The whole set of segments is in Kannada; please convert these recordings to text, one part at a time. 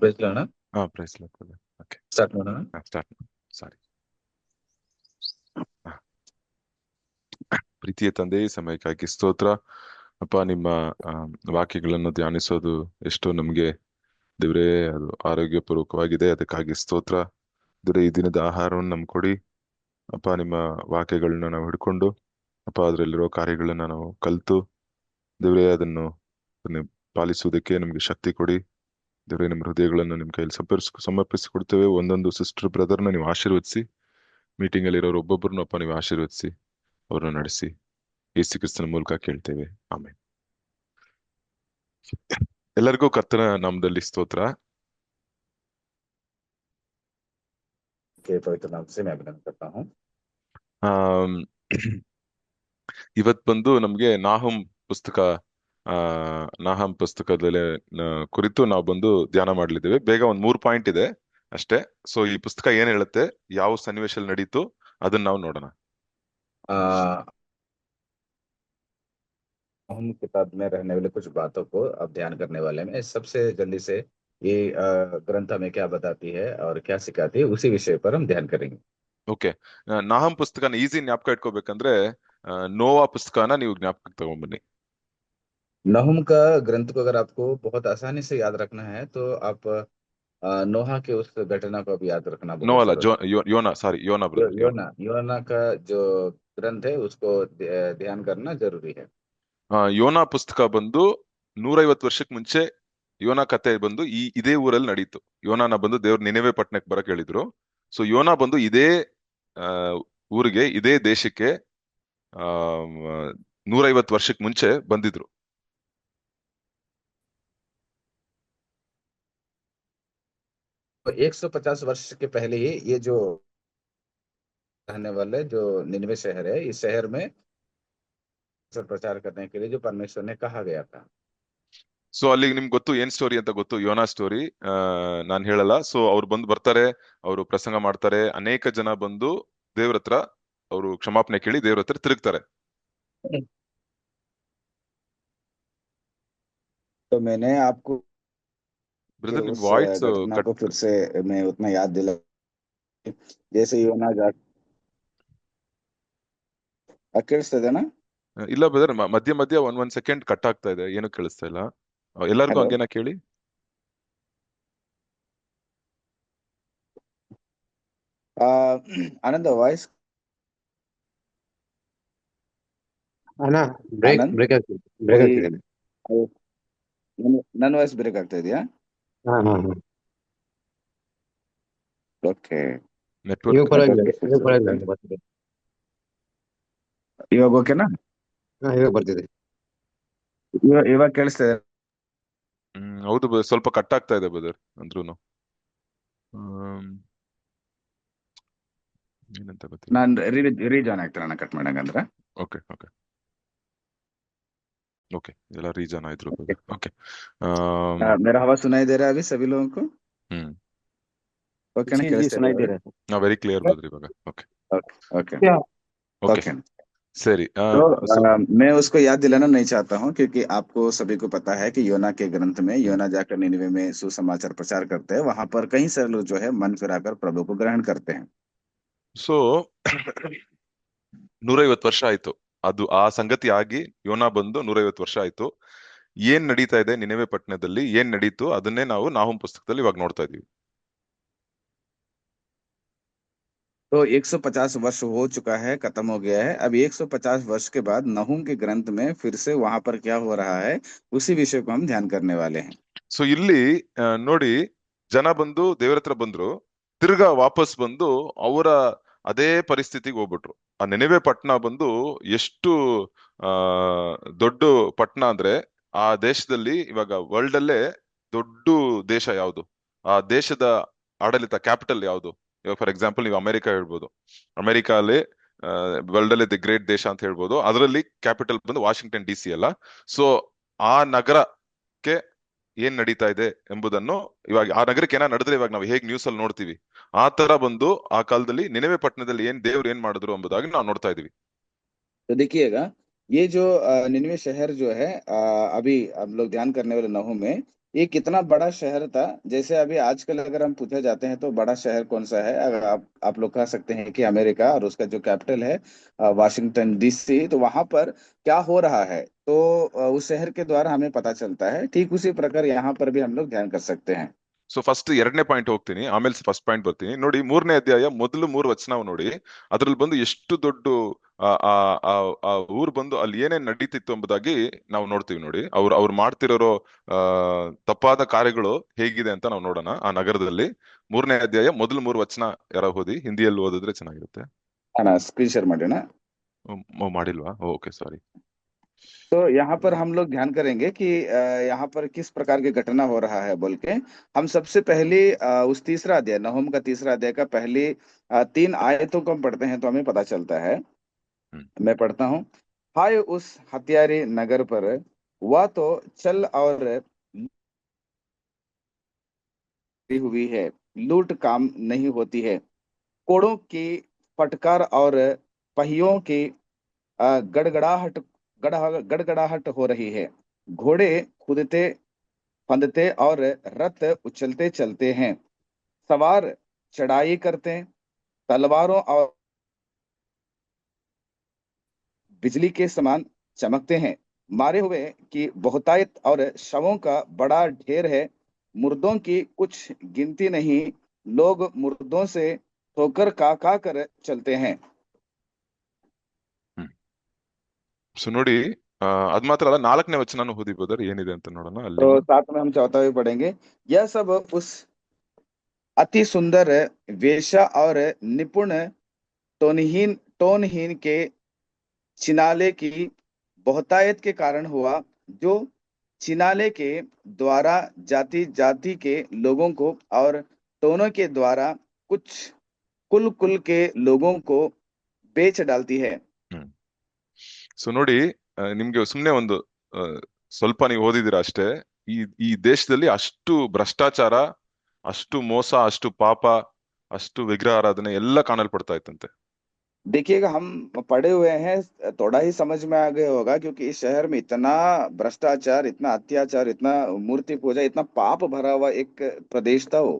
ಪ್ರೈಸ್ಲೋಣ ಪ್ರೈಸ್ ಲಾರ್ಡ್. ಓಕೆ, ಸ್ಟಾರ್ಟ್ ಮಾಡೋಣ. ಸ್ಟಾರ್ಟ್. ಸಾರಿ. ಪ್ರೀತಿಯ ತಂದೆ, ಈ ಸಮಯಕ್ಕಾಗಿ ಸ್ತೋತ್ರ ಅಪ್ಪ. ನಿಮ್ಮ ವಾಕ್ಯಗಳನ್ನು ಧ್ಯಾನಿಸೋದು ಎಷ್ಟೋ ನಮ್ಗೆ ದೇವ್ರೇ ಅದು ಆರೋಗ್ಯಪೂರ್ವಕವಾಗಿದೆ. ಅದಕ್ಕಾಗಿ ಸ್ತೋತ್ರ. ದೇವ್ರೇ, ಈ ದಿನದ ಆಹಾರವನ್ನು ನಮ್ಗೆ ಕೊಡಿ ಅಪ್ಪ. ನಿಮ್ಮ ವಾಕ್ಯಗಳನ್ನ ನಾವು ಹಿಡ್ಕೊಂಡು ಅಪ್ಪ ಅದರಲ್ಲಿರೋ ಕಾರ್ಯಗಳನ್ನ ನಾವು ಕಲ್ತು ದೇವ್ರೇ ಅದನ್ನು ಪಾಲಿಸುವುದಕ್ಕೆ ನಮ್ಗೆ ಶಕ್ತಿ ಕೊಡಿ. ದೇವ್ರೇ, ನಿಮ್ಮ ಹೃದಯಗಳನ್ನು ನಿಮ್ ಕೈಯಲ್ಲಿ ಸಮರ್ಪಿಸಿಕೊಡ್ತೇವೆ. ಒಂದೊಂದು ಸಿಸ್ಟರ್ ಬ್ರದರ್ನ ನೀವು ಆಶೀರ್ವದಿಸಿ, ಮೀಟಿಂಗ್ ಅಲ್ಲಿ ಇರೋರು ಒಬ್ಬೊಬ್ಬರನ್ನು ಅಪ್ಪ ನೀವು ಆಶೀರ್ವದಿಸಿ ಅವ್ರನ್ನ ನಡೆಸಿ, ಯೇಸು ಕ್ರಿಸ್ತನ ಮೂಲಕ ಕೇಳ್ತೇವೆ, ಆಮೇಲೆ. ಎಲ್ಲರಿಗೂ ಕರ್ತನ ನಾಮದಲ್ಲಿ ಸ್ತೋತ್ರ. के पवित्र नाम से मैं अभिनंदन करता हूँ। ಆಮ್, ಇವತ್ ಬಂದು ನಮ್ಗೆ ನಾಹಂ ಪುಸ್ತಕದಲ್ಲಿ ಕುರಿತು ನಾವು ಬಂದು ಧ್ಯಾನ ಮಾಡ್ಲಿದ್ದೇವೆ. ಬೇಗ ಒಂದ್ 3 ಪಾಯಿಂಟ್ ಇದೆ ಅಷ್ಟೇ. ಸೊ ಈ ಪುಸ್ತಕ ಏನ್ ಹೇಳುತ್ತೆ, ಯಾವ ಸನ್ನಿವೇಶದಲ್ಲಿ ನಡೀತು ಅದನ್ನ ನಾವು ನೋಡೋಣ. हम किताब में रहने वाले कुछ बातों को अब ध्यान करने वाले हैं। सबसे जल्दी से ये ग्रंथ हमें क्या बताती है और क्या सिखाती है, उसी विषय पर हम ध्यान करेंगे। ಓಕೆ, ನಾಹಂ ಪುಸ್ತಕನ ಈಸಿ ಜ್ಞಾಪಕ ಇಟ್ಕೋಬೇಕಂದ್ರೆ ನೋವಾ ಪುಸ್ತಕನ ನೀವು ಜ್ಞಾಪಕ ತಗೊಂಡ್ಬನ್ನಿ. नहुम का ग्रंथ को अगर आपको बहुत आसानी से याद रखना है तो आप नोहा के उस घटना को भी याद रखना ನೋ बहुत ಅಲ್ಲ, जरूरी ಯೋನಾ है। ಬ್ರದರ್, ಯೋನಾ. योना का जो ग्रंथ है उसको ध्यान करना जरूरी है। ಯೋನಾ ಪುಸ್ತಕ ಬಂದು 150 ವರ್ಷಕ್ಕೆ ಮುಂಚೆ ಯೋನಾ ಕತೆ ಬಂದು ಇದೇ ಊರಲ್ಲಿ ನಡೀತು. ಯೋನಾನ ಬಂದು ದೇವ್ರು ನಿನೆವೆ ಪಟ್ಟಣಕ್ಕೆ ಬರಕ್ ಹೇಳಿದ್ರು. ಸೊ ಯೋನಾ ಬಂದು ಇದೇ ಆ, ಊರಿಗೆ, ಇದೇ ದೇಶಕ್ಕೆ ಆ 150 ವರ್ಷಕ್ಕೆ ಮುಂಚೆ ಬಂದಿದ್ರು. तो 150 वर्ष के पहले ही ये जो रहने वाले जो निनवे शहर है, इस शहर में प्रचार करने के लिए जो परमेश्वर ने कहा गया था। ಸೊ ಅಲ್ಲಿಗೆ ನಿಮ್ಗೆ ಗೊತ್ತು ಏನ್ ಸ್ಟೋರಿ ಅಂತ ಗೊತ್ತು, ಯೋನಾ ಸ್ಟೋರಿ. ನಾನ್ ಹೇಳಲ್ಲ. ಸೊ ಅವ್ರು ಬರ್ತಾರೆ, ಅವರು ಪ್ರಸಂಗ ಮಾಡ್ತಾರೆ. ಅನೇಕ ಜನ ಬಂದು ದೇವ್ರ ಹತ್ರ ಅವರು ಕ್ಷಮಾಪಣೆ ಕೇಳಿ ದೇವ್ರ ಹತ್ರ ತಿರುಗ್ತಾರೆ. तो मैंने आपको ಬ್ರದರ್, ನಿಮ್ उस ವಾಯ್ಸ್ घटना ಕಟ್. को फिर से मैं उतना याद दिला, जैसे योना जा ಕೇಳಿಸ್ತದೇನಾ? ಇಲ್ಲ ಬ್ರದರ್, ಮಧ್ಯ ಮಧ್ಯ ಒಂದ್ ಸೆಕೆಂಡ್ ಕಟ್ ಆಗ್ತಾ ಇದೆ, ಏನು ಕೇಳಿಸ್ತಾ ಇಲ್ಲ. ಎಲ್ಲರಿಗೂ हेलो, ಹಂಗೇನ ಕೇಳಿ. आनंद वॉइस, ಅಣ್ಣ ಬ್ರೇಕ್ ಆನಂದ್ ಬ್ರೇಕ್ ಆಗ್ತಿದೆ, ಬ್ರೇಕ್ कोई ಆಗ್ತಿದೆ. ನನ್ನ ವಾಯ್ಸ್ ಬ್ರೇಕ್ ಆಗ್ತಾ ಇದೆಯಾ? ಹಾ ಹಾ ಹಾ ಓಕೆ, ಇವಾಗ ನೆಟ್ವರ್ಕ್. ಪರವಾಗಿಲ್ಲ, ಇವಾಗ ಪರವಾಗಿಲ್ಲ ಅಂತ ಬರ್ತಿದೆ. ಇವಾಗ ಓಕೆನಾ? ಇವಾಗ ಬರ್ತಿದೆ. ಇವಾಗ ಕೇಳಿಸ್ತದೆ? ಹೌದು brother, ಸ್ವಲ್ಪ ಕಟ್ ಆಗ್ತಾ ಇದೆ ಬ್ರದರ್ ಅಂದ್ರೂನು. ಏನಂತ ಗೊತ್ತಿಲ್ಲ. ನಾನು ರೀಜಾನ್ ಆಗ್ತಾನೆ ಕಟ್ ಮಾಡಂಗಂದ್ರೆ. ಓಕೆ ಓಕೆ ಓಕೆ, ಎಲ್ಲ ರೀಜನ್ ಆಯ್ತು ಬ್ರದರ್. ಓಕೆ. मेरा आवाज सुनाई दे रहा है अभी सभी लोगों को? ಹ್ಮ್ ओके ना? जी ಕೇಳಿಸ್ತಾ सुनाई दे ಇದೆ? रहा है। ವೆರಿ ಕ್ಲಿಯರ್ ಬ್ರದರ್ ಇವಾಗ. Okay okay okay okay okay. ಸರಿ. तो मैं उसको याद दिलाना नहीं चाहता हूँ क्योंकि आपको सभी को पता है कि योना के ग्रंथ में योना जाकर निनिवे में सुसमाचार प्रचार करते हैं। वहां पर कई सारे लोग जो है मन फिराकर प्रभु को ग्रहण करते हैं। ಸೊ 150 ವರ್ಷ ಆಯ್ತು ಅದು ಆ ಸಂಗತಿ ಆಗಿ. ಯೋನಾ ಬಂದು 150 ವರ್ಷ ಆಯ್ತು. ಏನ್ ನಡೀತಾ ಇದೆ ನಿನೆವೆ ಪಟ್ಟಣದಲ್ಲಿ, ಏನ್ ನಡೀತು ಅದನ್ನೇ ನಾವು ನಾಹುಮ್ ಪುಸ್ತಕದಲ್ಲಿ ಇವಾಗ ನೋಡ್ತಾ ಇದೀವಿ. तो 150 वर्ष हो चुका है, खत्म हो गया है। अब 150 वर्ष के बाद नहूम के ग्रंथ में फिर से वहां पर क्या हो रहा है, उसी विषय को हम ध्यान करने वाले हैं। ಸೊ ಇಲ್ಲಿ ನೋಡಿ, ಜನ ಬಂದು ದೇವರ ಹತ್ರ ಬಂದ್ರು, ತಿರ್ಗಾ ವಾಪಸ್ ಬಂದು ಅವರ ಅದೇ ಪರಿಸ್ಥಿತಿಗೆ ಹೋಗ್ಬಿಟ್ರು. ಆ ನೆನೆವೆ ಪಟ್ಟಣ ಬಂದು ಎಷ್ಟು ಆ ದೊಡ್ಡ ಪಟ್ಟಣ ಅಂದ್ರೆ, ಆ ದೇಶದಲ್ಲಿ ಇವಾಗ ವರ್ಲ್ಡ್ ಅಲ್ಲೇ ದೊಡ್ಡ ದೇಶ ಯಾವುದು, ಆ ದೇಶದ ಆಡಳಿತ ಕ್ಯಾಪಿಟಲ್ ಯಾವುದು? ಇವಾಗ ಫಾರ್ ಎಕ್ಸಾಂಪಲ್ ನೀವು ಅಮೆರಿಕ ಹೇಳ್ಬೋದು. ಅಮೆರಿಕ ಅಲ್ಲಿ ವರ್ಲ್ಡ್ ಅಲ್ಲಿ ದಿ ಗ್ರೇಟ್ ದೇಶ ಅಂತ ಹೇಳ್ಬೋದು. ಅದರಲ್ಲಿ ಕ್ಯಾಪಿಟಲ್ ಬಂದು ವಾಷಿಂಗ್ಟನ್ DC ಅಲ್ಲ. ಸೊ ಆ ನಗರಕ್ಕೆ ಏನ್ ನಡೀತಾ ಇದೆ ಎಂಬುದನ್ನು, ಇವಾಗ ಆ ನಗರಕ್ಕೆ ಏನ ನಡೆದ್ರೆ ಇವಾಗ ನಾವು ಹೇಗ್ ನ್ಯೂಸ್ ಅಲ್ಲಿ ನೋಡ್ತೀವಿ, ಆ ತರ ಬಂದು ಆ ಕಾಲದಲ್ಲಿ ನಿನೆವೆ ಪಟ್ಟಣದಲ್ಲಿ ದೇವ್ರು ಏನ್ ಮಾಡಿದ್ರು ಎಂಬುದಾಗಿ ನಾವು ನೋಡ್ತಾ ಇದೀವಿ. तो देखिएगा, ये जो निनवे शहर जो है, अभी हम लोग ध्यान करने वाले नहूम में, ये कितना बड़ा शहर था। जैसे अभी आजकल अगर हम पूछे जाते हैं तो बड़ा शहर कौन सा है, अगर आप लोग कह सकते हैं कि अमेरिका, और उसका जो कैपिटल है वाशिंगटन डीसी, तो वहां पर क्या हो रहा है तो उस शहर के द्वारा हमें पता चलता है। ठीक उसी प्रकार यहाँ पर भी हम लोग ध्यान कर सकते हैं। ಸೊ ಫಸ್ಟ್ ಎರಡನೇ ಪಾಯಿಂಟ್ ಹೋಗ್ತೀನಿ, ಆಮೇಲೆ ಫಸ್ಟ್ ಪಾಯಿಂಟ್ ಬರ್ತೀನಿ. ನೋಡಿ, 3ನೇ ಅಧ್ಯಾಯ ಮೊದಲು 3 ವಚನ ನೋಡಿ. ಅದ್ರಲ್ಲಿ ಬಂದು ಎಷ್ಟು ದೊಡ್ಡ ಆ ಆ ಆ ಆ ಊರ್ ಬಂದು ಅಲ್ಲಿ ಏನೇನ್ ನಡೀತಿತ್ತು ಎಂಬುದಾಗಿ ನಾವು ನೋಡ್ತೀವಿ. ನೋಡಿ, ಅವ್ರು ಮಾಡ್ತಿರೋ ಆ ತಪ್ಪಾದ ಕಾರ್ಯಗಳು ಹೇಗಿದೆ ಅಂತ ನಾವು ನೋಡೋಣ ಆ ನಗರದಲ್ಲಿ. 3ನೇ ಅಧ್ಯಾಯ ಮೊದಲು 3 ವಚನ ಯಾರ ಓದಿ, ಹಿಂದಿಯಲ್ಲಿ ಓದಿದ್ರೆ ಚೆನ್ನಾಗಿರುತ್ತೆ. है ना, स्क्रीन शेयर ಮಾಡಿನ। ಮಾಡಿಲ್ವಾ? Okay, sorry. तो यहाँ पर हम लोग ध्यान करेंगे कि यहाँ पर किस प्रकार की घटना हो रहा है बोल के। हम सबसे पहले उस तीसरा अध्याय, नहूम का तीसरा अध्याय का पहली 3 आयतों को हम पढ़ते हैं तो हमें पता चलता है। हम्म. मैं पढ़ता हूँ। हाय उस हत्यारे नगर पर, वह तो चल और लगी हुई है, लूट काम नहीं होती है। कोड़ों की फटकार और पहियों की गड़गड़ाहट गड़गड़ाहट हो रही है। घोड़े कूदते फंदते और रथ उछलते चलते हैं। सवार चढ़ाई करते, तलवारों और बिजली के समान चमकते हैं। मारे हुए की बहुतायत और शवों का बड़ा ढेर है। मुर्दों की कुछ गिनती नहीं। लोग मुर्दों से ठोकर का कर चलते हैं। ಸೊ ನೋಡಿ, ಅದ್ ಮಾತ್ರ ಅಲ್ಲ, 4ನೇ ವಚನನೂ ಓದಿ ಬ್ರದರ್, ಏನಿದೆ ಅಂತ ನೋಡೋಣ तो ಅಲ್ಲಿನೂ. साथ में हम चौथा भी पढ़ेंगे। यह सब उस अति सुंदर वेश्या और निपुण टोनहीन के चिनाले की बहुतायत के कारण हुआ, जो चिनाले के द्वारा जाति जाति के लोगों को और टोनों के द्वारा कुछ कुल कुल के लोगों को बेच डालती है। ಹ್ಮ್. ಸೊ ನೋಡಿ, ನಿಮ್ಗೆ ಸುಮ್ನೆ ಒಂದು ಆ, ಸ್ವಲ್ಪ ನೀವು ಓದಿದಿರ ಅಷ್ಟೇ. ಈ ಈ ದೇಶದಲ್ಲಿ ಅಷ್ಟು ಭ್ರಷ್ಟಾಚಾರ, ಅಷ್ಟು ಮೋಸ, ಅಷ್ಟು ಪಾಪ, ಅಷ್ಟು ವಿಗ್ರಹ ಆರಾಧನೆ ಎಲ್ಲ ಕಾಣಲ್ಪಡ್ತಾ ಇತ್ತಂತೆ. देखिएगा, हम पढ़े हुए हैं, थोड़ा ही समझ में आ गया होगा, क्योंकि इस शहर में इतना भ्रष्टाचार, इतना अत्याचार, इतना मूर्ति पूजा, इतना पाप भरा हुआ एक प्रदेश था वो।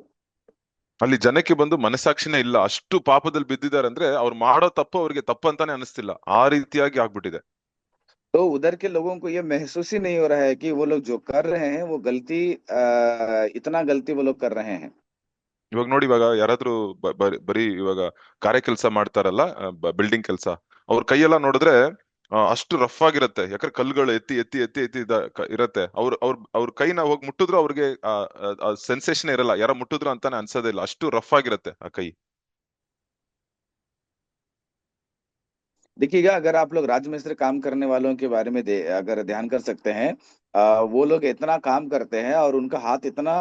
ಅಲ್ಲಿ ಜನಕ್ಕೆ ಬಂದು ಮನಸ್ಸಾಕ್ಷಿನೇ ಇಲ್ಲ, ಅಷ್ಟು ಪಾಪದಲ್ಲಿ ಬಿದ್ದಿದ್ದಾರೆ. ಅಂದ್ರೆ ಅವ್ರು ಮಾಡೋ ತಪ್ಪು ಅವ್ರಿಗೆ ತಪ್ಪು ಅಂತಾನೆ ಅನಿಸ್ತಿಲ್ಲ, ಆ ರೀತಿಯಾಗಿ ಆಗ್ಬಿಟ್ಟಿದೆ. तो उधर के लोगों को ये महसूस ही नहीं हो रहा है कि वो लोग जो कर रहे हैं वो गलती, इतना गलती वो लोग कर रहे हैं। ಇವಾಗ ನೋಡಿ, ಇವಾಗ ಯಾರಾದ್ರೂ ಬರೀ ಇವಾಗ ಗಾರೆ ಕೆಲಸ ಮಾಡ್ತಾರಲ್ಲ, ಬಿಲ್ಡಿಂಗ್ ಕೆಲಸ, ಅವ್ರ ಕೈಯೆಲ್ಲ ನೋಡಿದ್ರೆ ಅಷ್ಟು ರಫ್ ಆಗಿರತ್ತೆ. ಯಾಕಂದ್ರೆ ಕಲ್ಲುಗಳು ಎತ್ತಿ ಎತ್ತಿ ಎತ್ತಿ ಎತ್ತಿ ಇರತ್ತೆ. ಅವ್ರ ಕೈನ ಹೋಗಿ ಮುಟ್ಟಿದ್ರು ಅವ್ರಿಗೆ ಸೆನ್ಸೇಷನ್ ಇರಲ್ಲ, ಯಾರೋ ಮುಟ್ಟಿದ್ರು ಅಂತಾನೆ ಅನ್ಸೋದೇ ಇಲ್ಲ, ಅಷ್ಟು ರಫ್ ಆಗಿರತ್ತೆ ಆ ಕೈ. देखिएगा, अगर आप लोग राजमिस्त्री काम करने वालों के बारे में अगर ध्यान कर सकते हैं, वो लोग इतना काम करते हैं और उनका हाथ इतना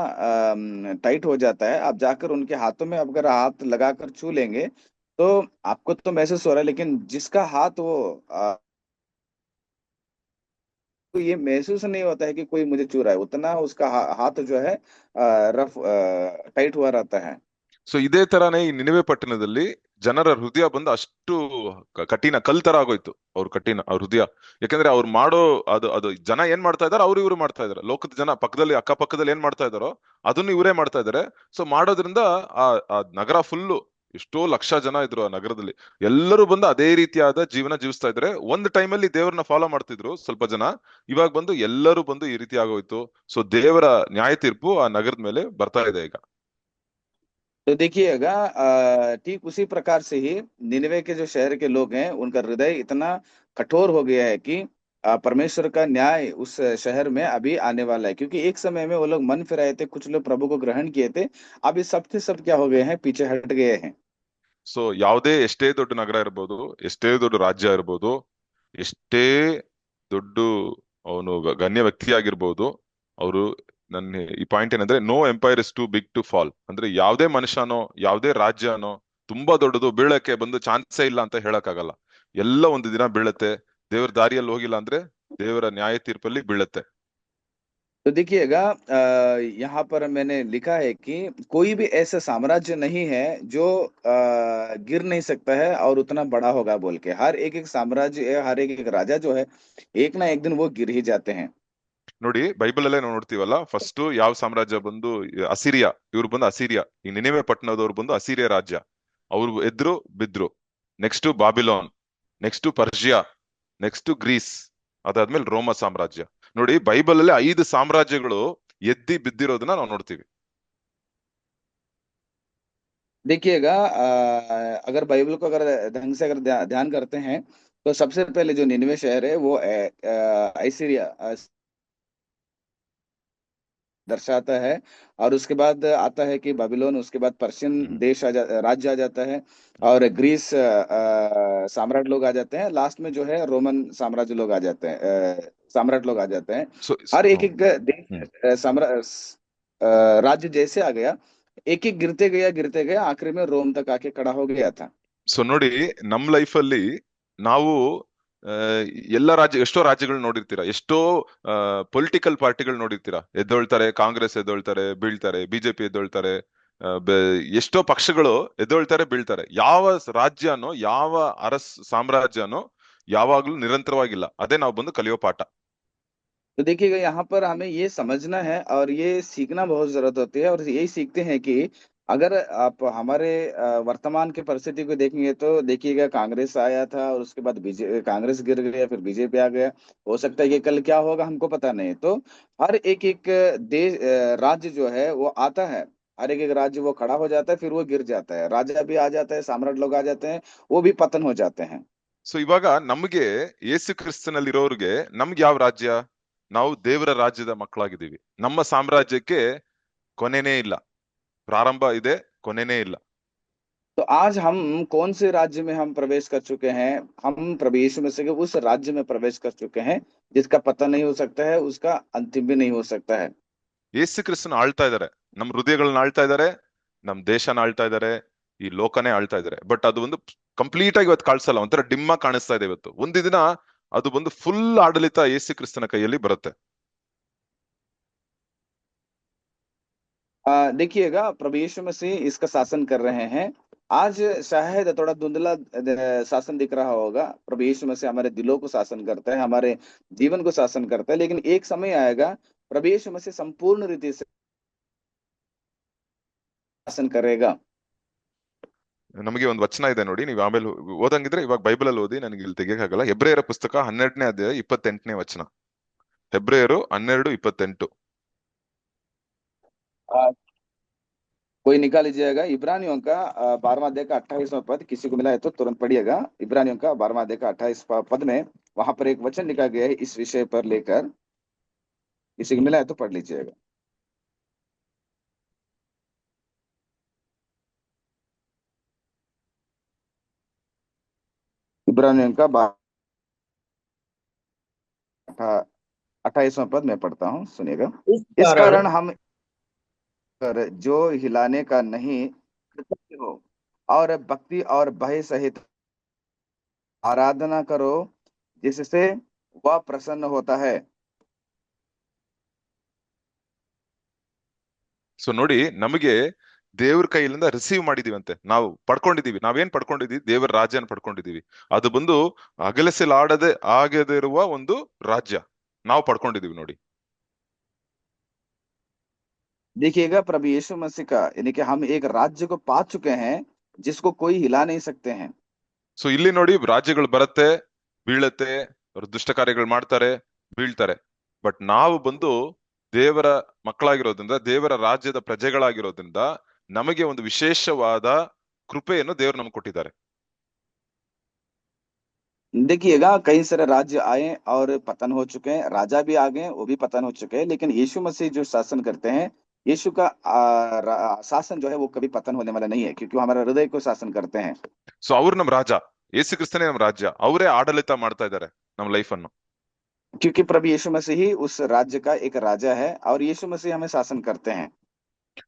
टाइट हो जाता है, आप जाकर उनके हाथों में अगर हाथ लगाकर छू लेंगे तो आपको तो महसूस हो रहा है, लेकिन जिसका हाथ वो को ये महसूस नहीं होता है कि कोई मुझे छू रहा है, उतना उसका हाथ जो है रफ टाइट हुआ रहता है। ಸೊ ಇದೇ ತರಾನೇ ಈ ನಿನೆವೆ ಪಟ್ಟಣದಲ್ಲಿ ಜನರ ಹೃದಯ ಬಂದು ಅಷ್ಟು ಕಠಿಣ, ಕಲ್ ತರ ಆಗೋಯ್ತು ಅವ್ರ ಹೃದಯ. ಯಾಕಂದ್ರೆ ಅವ್ರು ಮಾಡೋ ಅದು ಅದು ಜನ ಏನ್ ಮಾಡ್ತಾ ಇದಾರೆ, ಇವ್ರು ಮಾಡ್ತಾ ಇದಾರೆ. ಲೋಕದ ಜನ ಪಕ್ಕದಲ್ಲಿ ಅಕ್ಕಪಕ್ಕದಲ್ಲಿ ಏನ್ ಮಾಡ್ತಾ ಇದಾರೋ ಅದನ್ನು ಇವರೇ ಮಾಡ್ತಾ ಇದಾರೆ. ಸೊ ಮಾಡೋದ್ರಿಂದ ಆ ನಗರ ಫುಲ್ಲು, ಎಷ್ಟೋ ಲಕ್ಷ ಜನ ಇದ್ರು ಆ ನಗರದಲ್ಲಿ, ಎಲ್ಲರೂ ಬಂದು ಅದೇ ರೀತಿಯಾದ ಜೀವನ ಜೀವಿಸ್ತಾ ಇದ್ರೆ. ಒಂದ್ ಟೈಮಲ್ಲಿ ದೇವರನ್ನ ಫಾಲೋ ಮಾಡ್ತಿದ್ರು ಸ್ವಲ್ಪ ಜನ, ಇವಾಗ ಬಂದು ಎಲ್ಲರೂ ಬಂದು ಈ ರೀತಿ ಆಗೋಯ್ತು. ಸೊ ದೇವರ ನ್ಯಾಯ ತೀರ್ಪು ಆ ನಗರದ ಮೇಲೆ ಬರ್ತಾ ಇದೆ ಈಗ. तो देखिएगा, ठीक उसी प्रकार से ही निनवे के जो शहर के लोग हैं उनका हृदय इतना कठोर हो गया है कि परमेश्वर का न्याय उस शहर में अभी आने वाला है, क्योंकि एक समय में वो लोग मन फिराए थे, कुछ लोग प्रभु को ग्रहण किए थे, अब ये सब के सब क्या हो गए हैं, पीछे हट गए हैं। ಸೊ ಎಷ್ಟೇ ದೊಡ್ಡ ನಗರ ಇರ್ಬೋದು, ಎಷ್ಟೇ ದೊಡ್ಡ ರಾಜ್ಯ ಇರ್ಬೋದು, ಎಷ್ಟೇ ದೊಡ್ಡ ಅವನು ಗಣ್ಯ ವ್ಯಕ್ತಿ ಆಗಿರ್ಬೋದು, ಅವರು, ನನ್ನ ಈ ಪಾಯಿಂಟ್ ಏನಂದ್ರೆ, no empire is too big to fall. ಅಂದ್ರೆ ಯಾವ್ದೇ ಮನುಷ್ಯನೋ ಯಾವ್ದೇ ರಾಜ್ಯನೋ ತುಂಬಾ ದೊಡ್ಡದು ಬೀಳಕ್ಕೆ ಬಂದು ಚಾನ್ಸೇ ಇಲ್ಲ ಅಂತ ಹೇಳಕ್ಕಾಗಲ್ಲ. ಎಲ್ಲ ಒಂದು ದಿನ ಬೀಳತ್ತೆ. ದೇವ್ರ ದಾರಿಯಲ್ಲಿ ಹೋಗಿಲ್ಲ ಅಂದ್ರೆ ದೇವರ ನ್ಯಾಯ ತೀರ್ಪಲ್ಲಿ ಬೀಳತ್ತೆ. तो देखिएगा, यहाँ पर मैंने लिखा है कि कोई भी ऐसा साम्राज्य नहीं है जो गिर नहीं सकता है और उतना बड़ा होगा बोल के। हर एक एक साम्राज्य, हर एक एक राजा जो है, एक ना एक दिन वो गिर ही जाते हैं। ನೋಡಿ ಬೈಬಲ್ ಅಲ್ಲೇ ನಾವು ನೋಡ್ತೀವಲ್ಲ, ಫಸ್ಟ್ ಯಾವ ಸಾಮ್ರಾಜ್ಯ ಬಂದು ಅಸಿರಿಯಾ, ಇವ್ರು ಬಂದು ಅಸಿರಿಯಾ, ಈ ನಿನೆವೆ ಪಟ್ಟಣದವ್ರು ಬಂದು ಅಸಿರಿಯ ರಾಜ್ಯ, ಅವ್ರು ಎದ್ರು ಬಿದ್ರು. Next Babylon, next Persia, next Greece, ಅದಾದ್ಮೇಲೆ ರೋಮ ಸಾಮ್ರಾಜ್ಯ. ನೋಡಿ ಬೈಬಲ್ ಅಲ್ಲಿ 5 ಸಾಮ್ರಾಜ್ಯಗಳು ಎದ್ದಿ ಬಿದ್ದಿರೋದನ್ನ ನಾವು ನೋಡ್ತೀವಿ. देखिएगा, अगर बाइबल को अगर ढंग से अगर ध्यान करते हैं तो सबसे पहले जो निनवे शहर है वो ऐसिरिया दर्शाता है। और उसके बाद आता है कि बाबिलोन, उसके बाद पर्शियन देश राज्य आ जाता है, और ग्रीस सम्राट लोग आ जाते हैं, लास्ट में जो है रोमन साम्राज्य लोग आ जाते हैं, सम्राट लोग आ जाते हैं। हर एक एक देश राज्य जैसे आ गया, एक एक गिरते गया आखिर में रोम तक आके खड़ा हो गया था। ಸೊ ನೋಡಿ, ನಮ್ ಲೈಫ್ ಅಲ್ಲಿ ನಾವು ಆ, ಎಲ್ಲ ರಾಜ್ಯ, ಎಷ್ಟೋ ರಾಜ್ಯಗಳು ನೋಡಿರ್ತೀರಾ, ಎಷ್ಟೋ ಪೊಲಿಟಿಕಲ್ ಪಾರ್ಟಿಗಳು ನೋಡಿರ್ತೀರಾ, ಎದ್ದೊಳ್ತಾರೆ, ಕಾಂಗ್ರೆಸ್ ಎದ್ದೊಳ್ತಾರೆ ಬೀಳ್ತಾರೆ, ಬಿಜೆಪಿ ಎದ್ದೊಳ್ತಾರೆ, ಎಷ್ಟೋ ಪಕ್ಷಗಳು ಎದ್ದೊಳ್ತಾರೆ ಬೀಳ್ತಾರೆ. ಯಾವ ರಾಜ್ಯನೋ ಯಾವ ಸಾಮ್ರಾಜ್ಯನೋ ಯಾವಾಗ್ಲೂ ನಿರಂತರವಾಗಿಲ್ಲ. ಅದೇ ನಾವು ಬಂದು ಕಲಿಯೋ ಪಾಠ. तो देखिएगा, यहाँ पर हमें ये समझना है और ये सीखना बहुत जरूरत होती है, और यही सीखते हैं कि अगर आप हमारे वर्तमान की परिस्थिति को देखेंगे तो देखिएगा, कांग्रेस आया था और उसके बाद कांग्रेस गिर गया, फिर बीजेपी आ गया। हो सकता है कि कल क्या होगा हमको पता नहीं। तो हर एक एक देश राज्य जो है वो आता है, हर एक एक राज्य वो खड़ा हो जाता है, फिर वो गिर जाता है, राजा भी आ जाता है, सम्राट लोग आ जाते हैं, वो भी पतन हो जाते हैं। ಸೊ ಇವಾಗ ನಮ್ಗೆ ಯೇಸು ಕ್ರಿಸ್ತನಲ್ಲಿರೋರ್ಗೆ ನಮ್ಗೆ ಯಾವ ರಾಜ್ಯ? ನಾವು ದೇವರ ರಾಜ್ಯದ ಮಕ್ಕಳಾಗಿದ್ದೀವಿ. ನಮ್ಮ ಸಾಮ್ರಾಜ್ಯಕ್ಕೆ ಕೊನೆನೇ ಇಲ್ಲ, ಪ್ರಾರಂಭ ಇದೆ, ಕೊನೆನೇ ಇಲ್ಲ. तो आज हम कौन से राज्य में हम प्रवेश कर चुके हैं? हम प्रभु यीशु मसीह के उस राज्य में प्रवेश कर चुके हैं जिसका पता नहीं हो सकता है, उसका अंतिम भी नहीं हो सकता है। ಯೇಸು ಕ್ರಿಸ್ತನ ಆಳ್ತಾ ಇದಾರೆ, ನಮ್ ಹೃದಯಗಳನ್ನ ಆಳ್ತಾ ಇದಾರೆ, ನಮ್ ದೇಶನ ಆಳ್ತಾ ಇದಾರೆ, ಈ ಲೋಕನೇ ಆಳ್ತಾ ಇದಾರೆ. ಬಟ್ ಅದು ಒಂದು ಕಂಪ್ಲೀಟ್ ಆಗಿ ಇವತ್ತು ಕಾಣಿಸಲ್ಲ, ಒಂಥರ ಡಿಮ್ಮ ಕಾಣಿಸ್ತಾ ಇದೆ. ಇವತ್ತು ಒಂದು ದಿನ ಅದು ಬಂದು ಫುಲ್ ಆಡಳಿತ ಯೇಸು ಕ್ರಿಸ್ತನ ಕೈಯಲ್ಲಿ ಬರುತ್ತೆ. देखिएगा, प्रभु यीशु मसीह इसका शासन कर रहे हैं। आज शायद थोड़ा धुंधला शासन दिख रहा होगा। प्रभु यीशु मसीह हमारे दिलों को शासन करता है, हमारे जीवन को शासन करता है, लेकिन एक समय आएगा प्रभु यीशु मसीह संपूर्ण रीति से शासन करेगा। ನಮಗೆ ಒಂದು ವಚನ ಇದೆ ನೋಡಿ, ನೀವು ಆಮೇಲೆ ಓದಂಗಿದ್ರೆ ಇವಾಗ ಬೈಬಲ್ ಅಲ್ಲಿ ಓದಿ, ನನಗೆ ಇಲ್ಲಿ ತೆಗಿಯಕ್ಕಾಗಲ್ಲ. ಹೆಬ್ರಿಯರ ಪುಸ್ತಕ 12ನೇ ಅಧ್ಯಾಯ 28ನೇ ವಚನ. ಹೆಬ್ರಿಯರು 12:28. कोई निकाल लीजिएगा, इब्रानियों का 12वां अध्याय का 28वां पद। किसी को मिला है तो तुरंत पढ़िएगा। इब्रानियों का 12वां अध्याय का 28 पद में वहां पर एक वचन लिखा गया है इस विषय पर लेकर। किसी को मिला है तो पढ़ लीजिएगा। इब्रानियों का 28वां पद मैं पढ़ता हूँ, सुनिएगा। इस कारण हम जो हिलाने का नहीं, कृतज्ञ हो और भक्ति और भय सहित आराधना करो, जिससे वह प्रसन्न होता है। ಸೊ ನೋಡಿ, ನಮಗೆ ದೇವ್ರ ಕೈಯಿಂದ ರಿಸೀವ್ ಮಾಡಿದೀವಂತೆ, ನಾವು ಪಡ್ಕೊಂಡಿದೀವಿ. ನಾವೇನ್ ಪಡ್ಕೊಂಡಿದೀವಿ? ದೇವರ ರಾಜ್ಯನ ಪಡ್ಕೊಂಡಿದೀವಿ. ಅದು ಬಂದು ಆಗದೇ ಇರುವ ಒಂದು ರಾಜ್ಯ ನಾವು ಪಡ್ಕೊಂಡಿದೀವಿ ನೋಡಿ. देखिएगा, प्रभु यीशु मसीह का यानी कि हम एक राज्य को पा चुके हैं जिसको कोई हिला नहीं सकते हैं। ಸೊ ಇಲ್ಲಿ ನೋಡಿ, ರಾಜ್ಯಗಳು ಬರುತ್ತೆ, ಬೀಳತ್ತೆ, ಅವ್ರು ದುಷ್ಟ ಕಾರ್ಯಗಳು ಮಾಡ್ತಾರೆ, ಬೀಳ್ತಾರೆ. ಬಟ್ ನಾವು ಬಂದು ದೇವರ ಮಕ್ಕಳಾಗಿರೋದ್ರಿಂದ, ದೇವರ ರಾಜ್ಯದ ಪ್ರಜೆಗಳಾಗಿರೋದ್ರಿಂದ ನಮಗೆ ಒಂದು ವಿಶೇಷವಾದ ಕೃಪೆಯನ್ನು ದೇವರು ನಮ್ಗೆ ಕೊಟ್ಟಿದ್ದಾರೆ. देखिएगा, कई सारे राज्य आए और पतन हो चुके हैं, राजा भी आ गए, वो भी पतन हो चुके हैं, लेकिन यीशु मसीह जो शासन करते हैं, यीशु का शासन जो है वो कभी पतन होने वाला नहीं है, क्योंकि वो हमारे हृदय को शासन करते हैं। ಸೊ ಅವ್ರು ನಮ್ ರಾಜ, ಯೇಸು ಕ್ರಿಸ್ತನೇ ನಮ್ ರಾಜ್ಯ, ಅವರೇ ಆಡಳಿತ ಮಾಡ್ತಾ ಇದ್ದಾರೆ ನಮ್ ಲೈಫ್ ಅನ್ನು. क्योंकि प्रभु यीशु मसीह ही उस राज्य का एक राजा है और यीशु मसीह हमें शासन करते हैं।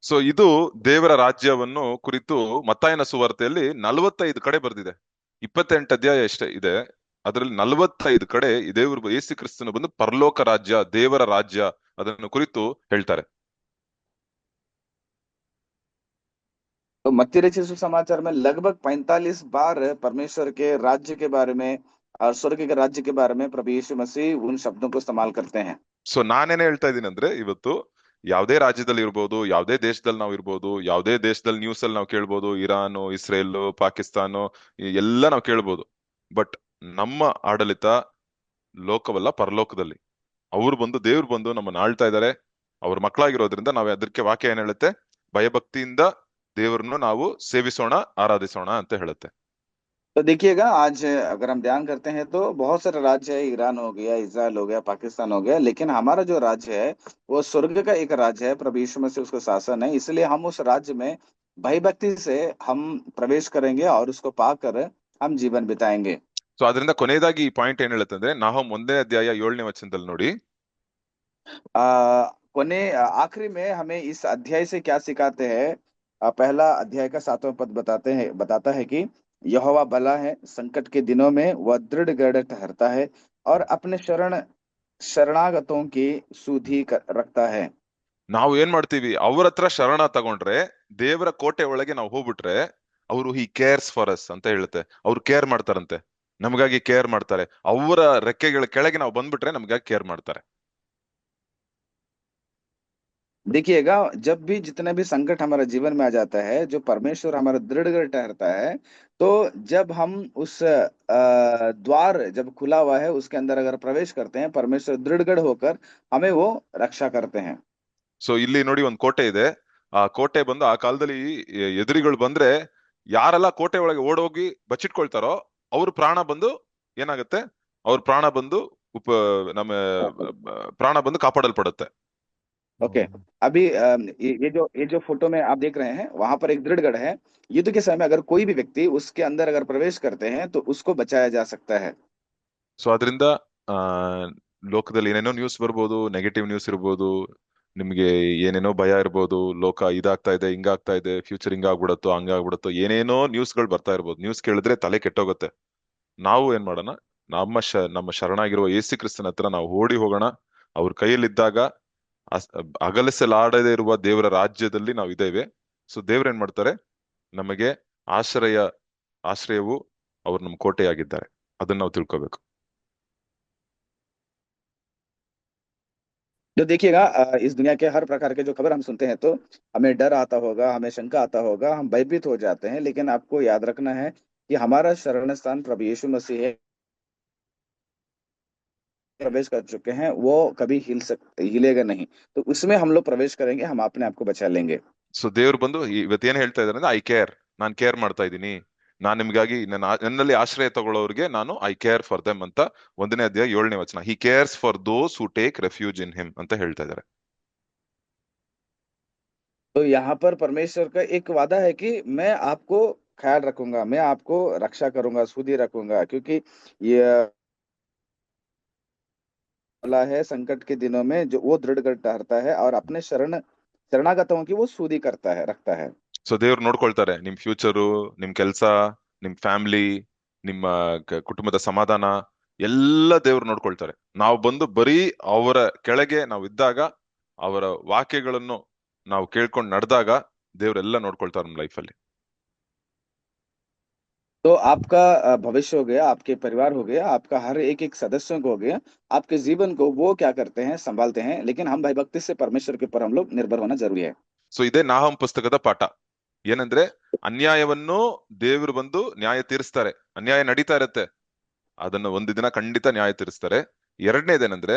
ಸೊ ಇದು ದೇವರ ರಾಜ್ಯವನ್ನು ಕುರಿತು ಮತ್ತಾಯನ ಸುವಾರ್ತೆಯಲ್ಲಿ 45 ಕಡೆ ಬರ್ದಿದೆ. 28 ಅಧ್ಯಾಯ ಎಷ್ಟೇ ಇದೆ, ಅದರಲ್ಲಿ 45 ಕಡೆ ದೇವರು ಯೇಸು ಕ್ರಿಸ್ತನು ಬಂದು ಪರಲೋಕ ರಾಜ್ಯ, ದೇವರ ರಾಜ್ಯ, ಅದನ್ನು ಕುರಿತು ಹೇಳ್ತಾರೆ. तो मत्ती रचित सुसमाचार में लगभग 45 बार परमेश्वर के राज्य के बारे में और स्वर्ग के राज्य के बारे में प्रभु यीशु मसीह उन शब्दों को इस्तेमाल करते हैं। ಸೊ ನಾನೇನ್ ಹೇಳ್ತಾ ಇದ್ದೀನಿ ಅಂದ್ರೆ, ಇವತ್ತು ಯಾವುದೇ ರಾಜ್ಯದಲ್ಲಿ ಇರ್ಬೋದು, ಯಾವುದೇ ದೇಶದಲ್ಲಿ ನಾವು ಇರ್ಬೋದು, ಯಾವುದೇ ದೇಶದಲ್ಲಿ ನ್ಯೂಸ್ ಅಲ್ಲಿ ನಾವು ಕೇಳ್ಬೋದು, ಇರಾನು, ಇಸ್ರೇಲ್, ಪಾಕಿಸ್ತಾನ, ಎಲ್ಲ ನಾವು ಕೇಳ್ಬೋದು. ಬಟ್ ನಮ್ಮ ಆಡಳಿತ ಲೋಕವಲ್ಲ, ಪರಲೋಕದಲ್ಲಿ. ಅವ್ರು ಬಂದು, ದೇವ್ರು ಬಂದು ನಮ್ಮನ್ನ ಆಳ್ತಾ ಇದ್ದಾರೆ. ಅವ್ರ ಮಕ್ಕಳಾಗಿರೋದ್ರಿಂದ ನಾವ್ ಅದಕ್ಕೆ ವಾಕ್ಯ ಏನ್ ಹೇಳುತ್ತೆ? ಭಯಭಕ್ತಿಯಿಂದ ದೇವ್ರನ್ನು ನಾವು ಸೇವಿಸೋಣ, ಆರಾಧಿಸೋಣ ಅಂತ ಹೇಳುತ್ತೆ. तो देखिएगा, आज अगर हम ध्यान करते हैं तो बहुत सारे राज्य है, ईरान हो गया, इजराइल हो गया, पाकिस्तान हो गया, लेकिन हमारा जो राज्य है वो स्वर्ग का एक राज्य है। प्रभु यीशु मसीह उसका शासन है, इसलिए हम उस राज्य में भय भक्ति से हम प्रवेश करेंगे और उसको पाकर हम जीवन बिताएंगे। ಸೊ ಅದರಿಂದ ಕೊನೆಯದಾಗಿ ಈ ಪಾಯಿಂಟ್ ಏನ್ ಹೇಳುತ್ತೆ ಅಂದ್ರೆ, ನಾಹೂಮ್ 1ನೇ ಅಧ್ಯಾಯ 7ನೇ ವಚನದಲ್ಲಿ ನೋಡಿ. कोने आखिरी में हमें इस अध्याय से क्या सिखाते हैं? पहला अध्याय का 7वां पद बताता है कि यहोवा भला है, संकट के दिनों में वह दृढ़ गढ़ ठहरता है और अपने शरणागतों की रखता है। ನಾವು ಏನ್ ಮಾಡ್ತೀವಿ? ಅವ್ರ ಹತ್ರ ಶರಣ ತಗೊಂಡ್ರೆ, ದೇವರ ಕೋಟೆ ಒಳಗೆ ನಾವು ಹೋಗ್ಬಿಟ್ರೆ, ಅವರು ಹಿ ಕೇರ್ಸ್ ಫಾರ್ ಅಸ್ ಅಂತ ಹೇಳುತ್ತೆ. ಅವ್ರು ಕೇರ್ ಮಾಡ್ತಾರಂತೆ, ನಮಗಾಗಿ ಕೇರ್ ಮಾಡ್ತಾರೆ. ಅವರ ರೆಕ್ಕೆಗಳ ಕೆಳಗೆ ನಾವು ಬಂದ್ಬಿಟ್ರೆ ನಮಗಾಗಿ ಕೇರ್ ಮಾಡ್ತಾರೆ. देखिएगा, जब भी जितना भी संकट हमारे जीवन में आ जाता है, जो परमेश्वर हमारा दृढ़ ठहरता है, तो जब हम उस द्वार जब खुला हुआ है उसके अंदर अगर प्रवेश करते हैं, परमेश्वर दृढ़गढ़ होकर हमें वो रक्षा करते हैं। ಸೊ ಇಲ್ಲಿ ನೋಡಿ, ಒಂದ್ ಕೋಟೆ ಇದೆ. ಆ ಕೋಟೆ ಬಂದು, ಆ ಕಾಲದಲ್ಲಿ ಎದುರಿಗಳು ಬಂದ್ರೆ ಯಾರೆಲ್ಲ ಕೋಟೆ ಒಳಗೆ ಓಡೋಗಿ ಬಚ್ಚಿಟ್ಕೊಳ್ತಾರೋ ಅವ್ರ ಪ್ರಾಣ ಬಂದು ಏನಾಗುತ್ತೆ? ಅವ್ರ ಪ್ರಾಣ ಬಂದು ನಮ್ಮ ಪ್ರಾಣ ಬಂದು ಕಾಪಾಡಲ್ಪಡುತ್ತೆ. ओके, अभी ये जो फोटो में आप देख रहे हैं, वहां पर एक दृढ़गढ़ है। युद्ध के समय अगर कोई भी व्यक्ति उसके अंदर अगर प्रवेश करते हैं तो उसको बचाया जा सकता है। ಸೊ ಅದರಿಂದ ಆ ಲೋಕದಲ್ಲಿ ಏನೇನೋ ನ್ಯೂಸ್ ಬರ್ಬೋದು, ನೆಗೆಟಿವ್ ನ್ಯೂಸ್ ಇರ್ಬೋದು, ನಿಮ್ಗೆ ಏನೇನೋ ಭಯ ಇರ್ಬೋದು, ಲೋಕ ಇದಾಗ್ತಾ ಇದೆ, ಹಿಂಗಾಗ್ತಾ ಇದೆ, ಫ್ಯೂಚರ್ ಹಿಂಗಾಗ್ಬಿಡತ್ತೋ, ಹಂಗಾಗ್ಬಿಡತ್ತೋ, ಏನೇನೋ ನ್ಯೂಸ್ಗಳು ಬರ್ತಾ ಇರ್ಬೋದು. ನ್ಯೂಸ್ ಕೇಳಿದ್ರೆ ತಲೆ ಕೆಟ್ಟೋಗುತ್ತೆ. ನಾವು ಏನ್ ಮಾಡೋಣ? ನಮ್ಮ ಶರಣಾಗಿರುವ ಯೇಸು ಕ್ರಿಸ್ತನ ಹತ್ರ ನಾವು ಓಡಿ ಹೋಗೋಣ. ಅವ್ರ ಕೈಯಲ್ಲಿದ್ದಾಗ ಅಗಲಿಸಲಾಡದೇ ಇರುವ ದೇವರ ರಾಜ್ಯದಲ್ಲಿ ನಾವು ಇದ್ದೇವೆ. ಸೊ ದೇವ್ರ ಏನ್ ಮಾಡ್ತಾರೆ? ನಮಗೆ ಆಶ್ರಯವು ಅವ್ರು ನಮ್ಮ ಕೋಟೆಯಾಗಿದ್ದಾರೆ. ಅದನ್ನ ನಾವು ತಿಳ್ಕೊಬೇಕು. तो देखिएगा, इस दुनिया के हर प्रकार के जो खबर हम सुनते हैं तो हमें डर आता होगा, हमें शंका आता होगा, हम भयभीत हो जाते हैं, लेकिन आपको याद रखना है कि हमारा शरण स्थान प्रभु यीशु मसीह है। प्रवेश कर चुके हैं, वो कभी हिलेगा नहीं, तो उसमें हम लोग प्रवेश करेंगे, हम अपने आप को बचा लेंगे। ಸೊ ದೇವ್ರು ಬಂದು ಇವತ್ತೇನ್ ಹೇಳ್ತಾ ಇದಾರೆ ಅಂದ್ರೆ, ಐ ಕೇರ್, ನಾನ್ ಕೇರ್ ಮಾಡ್ತಾ ಇದ್ದೀನಿ, ನಾನ್ ನಿಮ್ಗಾಗಿ ನನ್ನಲ್ಲಿ ಆಶ್ರಯ ತಗೊಳ್ಳೋರಿಗೆ ನಾನು ಐ ಕೇರ್ ಫಾರ್ ದೆಮ್ ಅಂತ 1ನೇ ಅಧ್ಯಾಯ 7ನೇ ವಚನ. He cares for those who take refuge in him ಅಂತ ಹೇಳ್ತಾ ಇದಾರೆ. तो यहाँ पर परमेश्वर का एक वादा है कि मैं आपको ख्याल रखूंगा, मैं आपको रक्षा करूंगा, सुधि रखूंगा, क्योंकि ये वाला है संकट के दिनों में जो वो दृढ़ ठहरता है और अपने शरणागतों की वो सुधि रखता है। ಸೊ ದೇವ್ರು ನೋಡ್ಕೊಳ್ತಾರೆ ನಿಮ್ ಫ್ಯೂಚರು, ನಿಮ್ ಕೆಲ್ಸ, ನಿಮ್ ಫ್ಯಾಮಿಲಿ, ನಿಮ್ಮ ಕುಟುಂಬದ ಸಮಾಧಾನ ಎಲ್ಲ ದೇವ್ರು ನೋಡ್ಕೊಳ್ತಾರೆ. ನಾವು ಬಂದು ಬರೀ ಅವರ ಕೆಳಗೆ ನಾವು ಇದ್ದಾಗ, ಅವರ ವಾಕ್ಯಗಳನ್ನು ನಾವು ಕೇಳ್ಕೊಂಡು ನಡೆದಾಗ ದೇವ್ರೆಲ್ಲ ನೋಡ್ಕೊಳ್ತಾರೆ ನಮ್ಮ ಲೈಫಲ್ಲಿ. तो आपका भविष्य हो गया, आपके परिवार हो गया, आपका हर एक सदस्यों को हो गया, आपके जीवन को वो क्या करते हैं? संभालते हैं, लेकिन हम भयभक्ति से परमेश्वर के ऊपर हम लोग निर्भर होना जरूरी है। ಸೊ ಇದೇ ನಾಹಮ್ ಪುಸ್ತಕದ ಪಾಠ. ಏನಂದ್ರೆ, ಅನ್ಯಾಯವನ್ನು ದೇವರು ಬಂದು ನ್ಯಾಯ ತೀರಿಸ್ತಾರೆ. ಅನ್ಯಾಯ ನಡೀತಾ ಇರತ್ತೆ, ಅದನ್ನು ಒಂದು ದಿನ ಖಂಡಿತ ನ್ಯಾಯ ತೀರಿಸ್ತಾರೆ. ಎರಡನೇದೇನಂದ್ರೆ,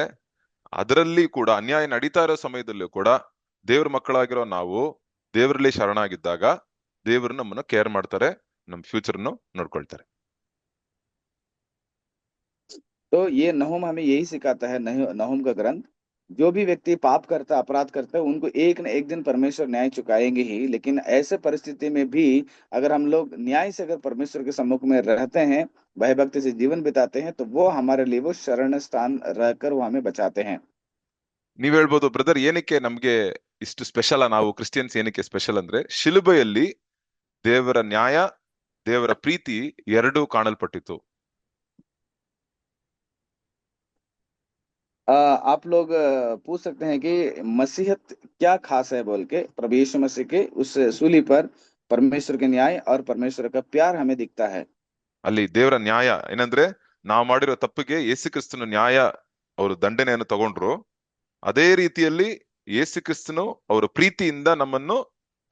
ಅದರಲ್ಲಿ ಕೂಡ ಅನ್ಯಾಯ ನಡೀತಾ ಇರೋ ಸಮಯದಲ್ಲೂ ಕೂಡ ದೇವ್ರ ಮಕ್ಕಳಾಗಿರೋ ನಾವು ದೇವರಲ್ಲಿ ಶರಣಾಗಿದ್ದಾಗ ದೇವರು ನಮ್ಮನ್ನು ಕೇರ್ ಮಾಡ್ತಾರೆ, ನಮ್ಮ ಫ್ಯೂಚರ್ನು ನೋಡ್ಕೊಳ್ತಾರೆ. तो ये नहूम हमें यही सिखाता है, नहूम का ग्रंथ, जो भी व्यक्ति पाप करता, अपराध करता है, उनको एक न एक दिन परमेश्वर न्याय चुकाएंगे ही। लेकिन ऐसे परिस्थिति में भी अगर हम लोग न्याय से अगर परमेश्वर के सम्मुख में रहते हैं, भयभक्ति से जीवन बिताते हैं, तो वो हमारे लिए वो शरण स्थान रहकर वो हमें बचाते हैं। ನೀವ್ ಹೇಳ್ಬೋದು, ಬ್ರದರ್ ಏನಕ್ಕೆ ನಮ್ಗೆ ಇಷ್ಟು ಸ್ಪೆಷಲ್? ನಾವು ಕ್ರಿಸ್ಟಿಯನ್ಸ್ ಏನಕ್ಕೆ ಸ್ಪೆಷಲ್ ಅಂದ್ರೆ, ಶಿಲುಬೆಯಲ್ಲಿ ದೇವರ ನ್ಯಾಯ, ದೇವರ ಪ್ರೀತಿ ಎರಡೂ ಕಾಣಲ್ಪಟ್ಟಿತ್ತು. आप लोग पूछ सकते हैं कि मसीहत क्या खास है बोल के। प्रभु यीशु मसीह के उस सूली पर परमेश्वर के न्याय और परमेश्वर का प्यार हमें दिखता है। ಅಲ್ಲಿ ದೇವರ ನ್ಯಾಯ ಏನಂದ್ರೆ, ನಾವು ಮಾಡಿರೋ ತಪ್ಪಿಗೆ ಯೇಸು ಕ್ರಿಸ್ತನ ನ್ಯಾಯ, ಅವರು ದಂಡನೆಯನ್ನು ತಗೊಂಡ್ರು. ಅದೇ ರೀತಿಯಲ್ಲಿ ಯೇಸು ಕ್ರಿಸ್ತನು ಅವರ ಪ್ರೀತಿಯಿಂದ ನಮ್ಮನ್ನು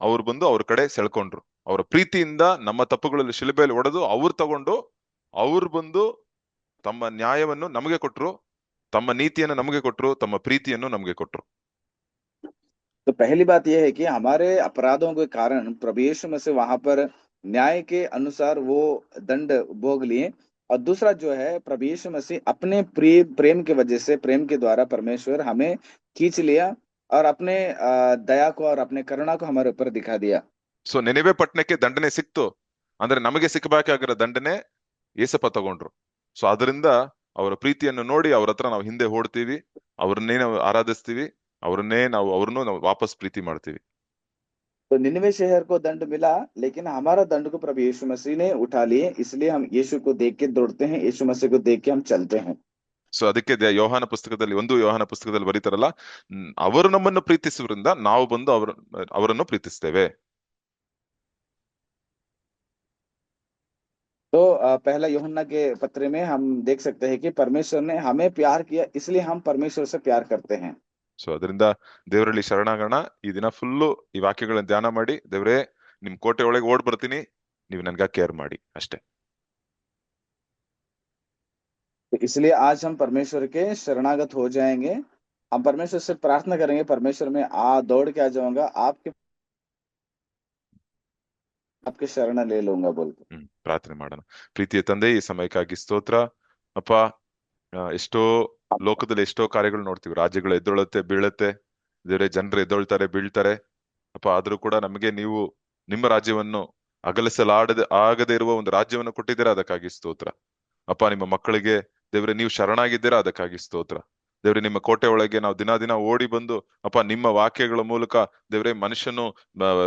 ಅವ್ರು ಬಂದು ಅವ್ರ ಕಡೆ ಸೆಳ್ಕೊಂಡ್ರು. ಅವರ ಪ್ರೀತಿಯಿಂದ ನಮ್ಮ ತಪ್ಪುಗಳಲ್ಲಿ ಶಿಲುಬೆಯಲ್ಲಿ ಹೊಡೆದು ಅವ್ರು ತಗೊಂಡು ಅವ್ರು ಬಂದು ತಮ್ಮ ನ್ಯಾಯವನ್ನು ನಮಗೆ ಕೊಟ್ರು, ತಮ್ಮ ನೀತಿಯನ್ನು ನಮಗೆ ಕೊಟ್ರು, ತಮ್ಮ ಪ್ರೀತಿಯನ್ನು ನಮಗೆ ಕೊಟ್ರು. तो पहली बात यह है कि हमारे अपराधों के कारण प्रभु यीशु मसीह वहां पर न्याय के अनुसार वो दंड भोग लिए। और दूसरा जो है, प्रभु यीशु मसीह अपने प्रेम के वजह से, प्रेम के द्वारा परमेश्वर हमें खींच लिया और अपने दया को और अपने करुणा को हमारे ऊपर दिखा दिया। ಸೊ ನೆನೆವೆ ಪಟ್ಟಣಕ್ಕೆ ದಂಡನೆ ಸಿಕ್ತು ಅಂದ್ರೆ ನಮಗೆ ಸಿಕ್ಕಬೇಕಾಗಿರೋ ದಂಡನೆ ಏಸಪ್ಪ ತಗೊಂಡ್ರು. ಸೊ ಅದರಿಂದ ಅವರ ಪ್ರೀತಿಯನ್ನು ನೋಡಿ ಅವ್ರ ಹತ್ರ ನಾವು ಹಿಂದೆ ಓಡ್ತೀವಿ, ಅವ್ರನ್ನೇ ನಾವು ಆರಾಧಿಸ್ತೀವಿ, ಅವ್ರನ್ನೂ ನಾವು ವಾಪಸ್ ಪ್ರೀತಿ ಮಾಡ್ತೀವಿ. तो निन्वे शहर को दंड मिला, लेकिन हमारा दंड को प्रभु यीशु मसीह ने उठा लिए, इसलिए हम यीशु को देख के दौड़ते हैं, यीशु मसीह को देख के हम चलते हैं। ಸೊ ಅದಕ್ಕೆ ಯೋಹಾನ ಪುಸ್ತಕದಲ್ಲಿ ಬರೀತಾರಲ್ಲ, ಅವರು ನಮ್ಮನ್ನು ಪ್ರೀತಿಸುವುದರಿಂದ ನಾವು ಬಂದು ಅವರನ್ನು ಪ್ರೀತಿಸ್ತೇವೆ. तो पहला यूहन्ना के पत्र में हम देख सकते हैं कि परमेश्वर ने हमें प्यार किया, इसलिए हम परमेश्वर से प्यार करते हैं। ಸೊ ಅದರಿಂದ ದೇವರಲ್ಲಿ ಶರಣಾಗೋಣ. ಈ ದಿನ ಫುಲ್ಲು ಈ ವಾಕ್ಯಗಳನ್ನ ಧ್ಯಾನ ಮಾಡಿ, ದೇವರೇ ನಿಮ್ ಕೋಟೆ ಒಳಗೆ ಓಡ್ ಬರ್ತೀನಿ, ನೀವು ನನ್ಗ ಕೇರ್ ಮಾಡಿ ಅಷ್ಟೇ. तो इसलिए आज हम परमेश्वर के शरणागत हो जाएंगे, हम परमेश्वर से प्रार्थना करेंगे, परमेश्वर में दौड़ के आ जाऊंगा, आपके शरण ले लूंगा बोलते। ಪ್ರಾರ್ಥನೆ ಮಾಡೋಣ. ಪ್ರೀತಿಯ ತಂದೆ, ಈ ಸಮಯಕ್ಕಾಗಿ ಸ್ತೋತ್ರ ಅಪ್ಪ. ಎಷ್ಟೋ ಲೋಕದಲ್ಲಿ ಎಷ್ಟೋ ಕಾರ್ಯಗಳು ನೋಡ್ತೀವಿ, ರಾಜ್ಯಗಳು ಎದ್ದೊಳುತ್ತೆ ಬೀಳುತ್ತೆ, ದೇವರೇ ಜನರು ಎದ್ದೊಳ್ತಾರೆ ಬೀಳ್ತಾರೆ ಅಪ್ಪ. ಆದ್ರೂ ಕೂಡ ನಮಗೆ ನೀವು ನಿಮ್ಮ ರಾಜ್ಯವನ್ನು ಆಗದೆ ಇರುವ ಒಂದು ರಾಜ್ಯವನ್ನು ಕೊಟ್ಟಿದ್ದೀರಾ, ಅದಕ್ಕಾಗಿ ಸ್ತೋತ್ರ ಅಪ್ಪ. ನಿಮ್ಮ ಮಕ್ಕಳಿಗೆ ದೇವರೇ ನೀವು ಶರಣಾಗಿದ್ದೀರಾ, ಅದಕ್ಕಾಗಿ ಸ್ತೋತ್ರ ದೇವರೇ. ನಿಮ್ಮ ಕೋಟೆ ಒಳಗೆ ನಾವು ದಿನ ಓಡಿ ಬಂದು ಅಪ್ಪ, ನಿಮ್ಮ ವಾಕ್ಯಗಳ ಮೂಲಕ ದೇವರೇ, ಮನುಷ್ಯನು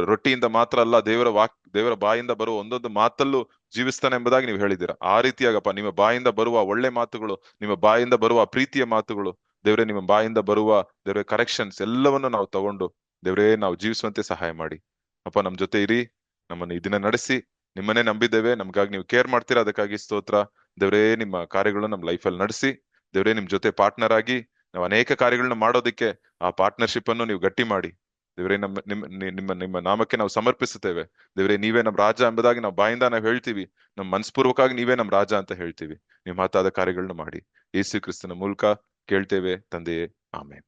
ರೊಟ್ಟಿಯಿಂದ ಮಾತ್ರ ಅಲ್ಲ, ದೇವರ ಬಾಯಿಂದ ಬರುವ ಒಂದೊಂದು ಮಾತಲ್ಲೂ ಜೀವಿಸ್ತಾನೆ ಎಂಬುದಾಗಿ ನೀವು ಹೇಳಿದ್ದೀರಾ. ಆ ರೀತಿಯಾಗಪ್ಪ, ನಿಮ್ಮ ಬಾಯಿಂದ ಬರುವ ಒಳ್ಳೆ ಮಾತುಗಳು, ನಿಮ್ಮ ಬಾಯಿಂದ ಬರುವ ಪ್ರೀತಿಯ ಮಾತುಗಳು ದೇವರೇ, ನಿಮ್ಮ ಬಾಯಿಂದ ಬರುವ ದೇವರೇ ಕರೆಕ್ಷನ್ಸ್ ಎಲ್ಲವನ್ನು ನಾವು ತಗೊಂಡು ದೇವರೇ ನಾವು ಜೀವಿಸುವಂತೆ ಸಹಾಯ ಮಾಡಿ ಅಪ್ಪ. ನಮ್ ಜೊತೆ ಇರಿ, ನಮ್ಮನ್ನು ಈ ದಿನ ನಡೆಸಿ. ನಿಮ್ಮನ್ನೇ ನಂಬಿದ್ದೇವೆ, ನಮ್ಗಾಗಿ ನೀವು ಕೇರ್ ಮಾಡ್ತೀರಾ, ಅದಕ್ಕಾಗಿ ಸ್ತೋತ್ರ ದೇವರೇ. ನಿಮ್ಮ ಕಾರ್ಯಗಳು ನಮ್ಮ ಲೈಫಲ್ಲಿ ನಡೆಸಿ ದೇವರೇ. ನಿಮ್ ಜೊತೆ ಪಾರ್ಟ್ನರ್ ಆಗಿ ನಾವು ಅನೇಕ ಕಾರ್ಯಗಳನ್ನ ಮಾಡೋದಕ್ಕೆ ಆ ಪಾರ್ಟ್ನರ್ಶಿಪ್ ಅನ್ನು ನೀವು ಗಟ್ಟಿ ಮಾಡಿ ದೇವರೇ. ನಿಮ್ಮ ನಾಮಕ್ಕೆ ನಾವು ಸಮರ್ಪಿಸುತ್ತೇವೆ ದೇವರೇ. ನೀವೇ ನಮ್ಮ ರಾಜ ಎಂಬುದಾಗಿ ನಾವು ಬಾಯಿಂದ ನಾವು ಹೇಳ್ತೀವಿ, ನಮ್ಮ ಮನಸ್ಪೂರ್ವಕವಾಗಿ ನೀವೇ ನಮ್ಮ ರಾಜ ಅಂತ ಹೇಳ್ತೀವಿ. ನಿಮ್ಮ ಮಾತಾದ ಕಾರ್ಯಗಳನ್ನ ಮಾಡಿ ಯೇಸು ಕ್ರಿಸ್ತನ ಮೂಲಕ ಕೇಳ್ತೇವೆ ತಂದೆಯೇ, ಆಮೇನ್.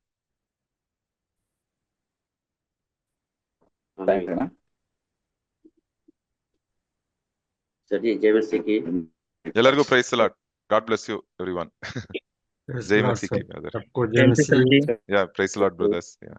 ಎಲ್ಲರಿಗೂ praise Lord. God bless you everyone. ಜೈ ಮಸೀಹ್. सबको जय मसीह। Yeah, praise the Lord, brothers. Yeah.